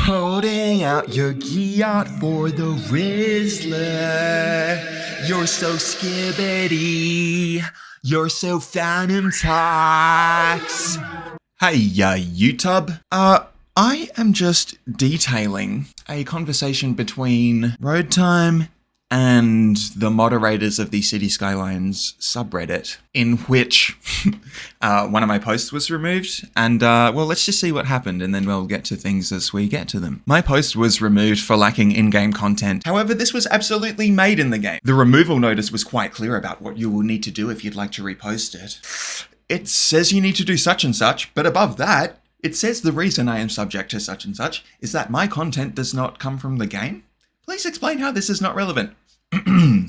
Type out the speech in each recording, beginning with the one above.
Holding out your yacht for the Rizzler. You're so skibbity. You're so Phantom Tax. Hey, YouTube. I am just detailing a conversation between Road Time and the moderators of the City Skylines subreddit, in which one of my posts was removed. And, well, let's just see what happened, and then we'll get to things as we get to them. My post was removed for lacking in-game content. However, this was absolutely made in the game. The removal notice was quite clear about what you will need to do if you'd like to repost it. It says you need to do such and such, but above that, it says the reason I am subject to such and such is that my content does not come from the game. Please explain how this is not relevant.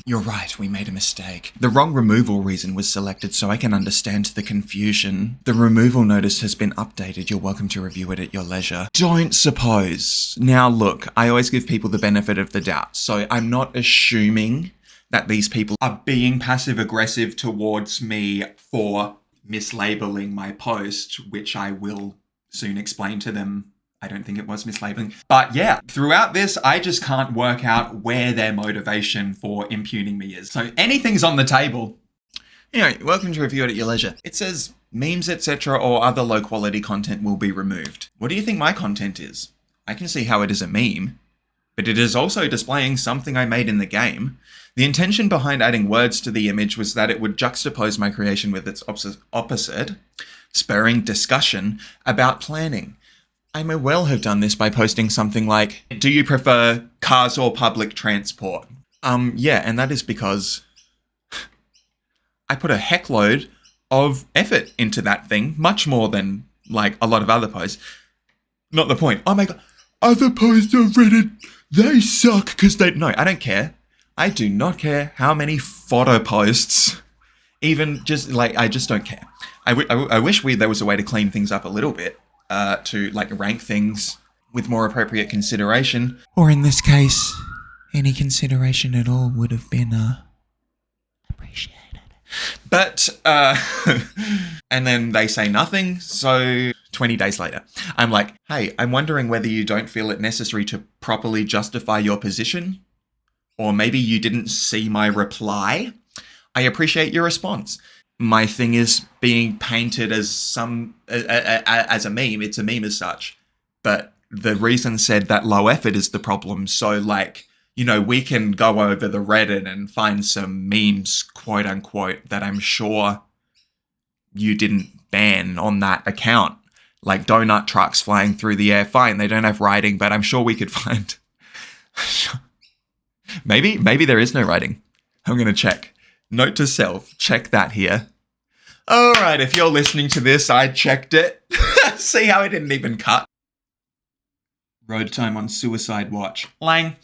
You're right, we made a mistake. The wrong removal reason was selected so I can understand the confusion. The removal notice has been updated. You're welcome to review it at your leisure. Don't suppose. Now look, I always give people the benefit of the doubt, so I'm not assuming that these people are being passive-aggressive towards me for mislabeling my post, which I will soon explain to them. I don't think it was mislabeling. But yeah, throughout this, I just can't work out where their motivation for impugning me is. So anything's on the table. Anyway, welcome to review it at your leisure. It says memes, etc. or other low quality content will be removed. What do you think my content is? I can see how it is a meme, but it is also displaying something I made in the game. The intention behind adding words to the image was that it would juxtapose my creation with its opposite, spurring discussion about planning. I may well have done this by posting something like, do you prefer cars or public transport? Yeah, and that is because I put a heckload of effort into that thing, much more than, like, a lot of other posts. Not the point. Oh my god, other posts on Reddit, they suck because they... No, I don't care. I do not care how many photo posts, even just, like, I just don't care. I wish there was a way to clean things up a little bit. To like rank things with more appropriate consideration. Or in this case, any consideration at all would have been appreciated. But, and then they say nothing, so 20 days later, I'm like, hey, I'm wondering whether you don't feel it necessary to properly justify your position, or maybe you didn't see my reply. I appreciate your response. My thing is being painted as as a meme. It's a meme as such. But the reason said that low effort is the problem. So, like, you know, we can go over the Reddit and find some memes, quote unquote, that I'm sure you didn't ban on that account. Like donut trucks flying through the air. Fine, they don't have writing, but I'm sure we could find... Maybe there is no writing. I'm going to check. Note to self, check that here. Alright, if you're listening to this, I checked it. See how it didn't even cut. Road Time on Suicide Watch. Lang.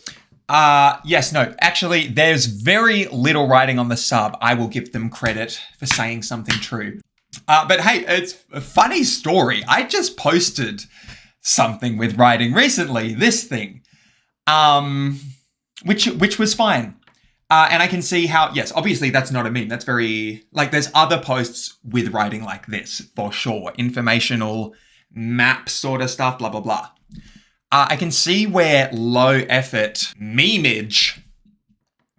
Yes, no, actually, there's very little writing on the sub. I will give them credit for saying something true. But hey, it's a funny story. I just posted something with writing recently, this thing. Which was fine. And I can see how, yes, obviously that's not a meme. That's very, like, there's other posts with writing like this, for sure. Informational, map sort of stuff, blah, blah, blah. I can see where low effort memeage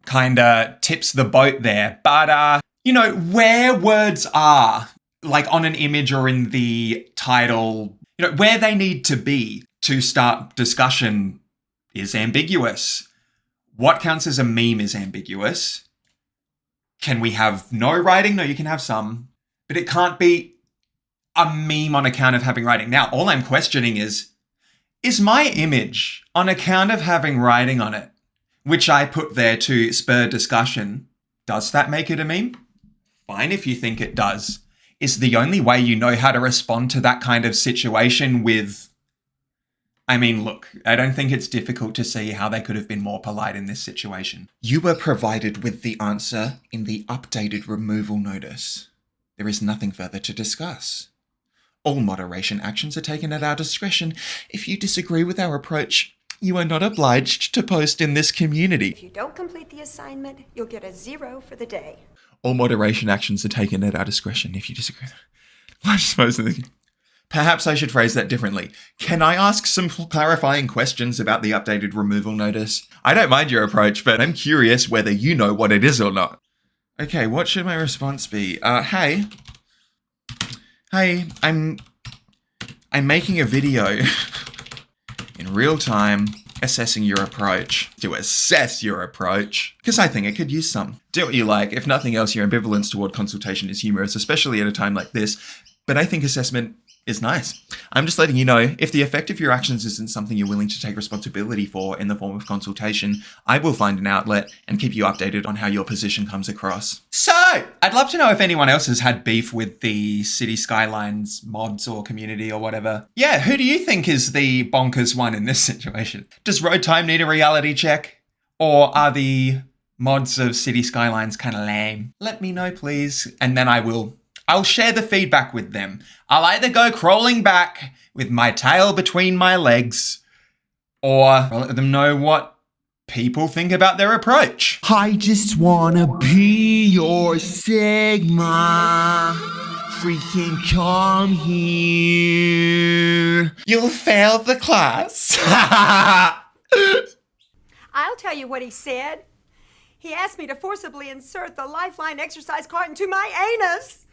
kind of tips the boat there. But, you know, where words are, like on an image or in the title, you know, where they need to be to start discussion is ambiguous. What counts as a meme is ambiguous. Can we have no writing? No, you can have some. But it can't be a meme on account of having writing. Now, all I'm questioning is my image on account of having writing on it, which I put there to spur discussion, does that make it a meme? Fine if you think it does. Is the only way you know how to respond to that kind of situation with... I mean, look, I don't think it's difficult to see how they could have been more polite in this situation. You were provided with the answer in the updated removal notice. There is nothing further to discuss. All moderation actions are taken at our discretion. If you disagree with our approach, you are not obliged to post in this community. If you don't complete the assignment, you'll get a 0 for the day. All moderation actions are taken at our discretion if you disagree. I suppose Perhaps I should phrase that differently. Can I ask some clarifying questions about the updated removal notice? I don't mind your approach, but I'm curious whether you know what it is or not. Okay, what should my response be? Hey, I'm making a video in real time assessing your approach. To assess your approach, because I think it could use some. Do what you like. If nothing else, your ambivalence toward consultation is humorous, especially at a time like this. But I think assessment is nice. I'm just letting you know, if the effect of your actions isn't something you're willing to take responsibility for in the form of consultation, I will find an outlet and keep you updated on how your position comes across. So, I'd love to know if anyone else has had beef with the City Skylines mods or community or whatever. Yeah, who do you think is the bonkers one in this situation? Does Road Time need a reality check? Or are the mods of City Skylines kind of lame? Let me know, please, and then I'll share the feedback with them. I'll either go crawling back with my tail between my legs, or I'll let them know what people think about their approach. I just wanna be your Sigma. Freaking come here. You'll fail the class. I'll tell you what he said. He asked me to forcibly insert the lifeline exercise card into my anus.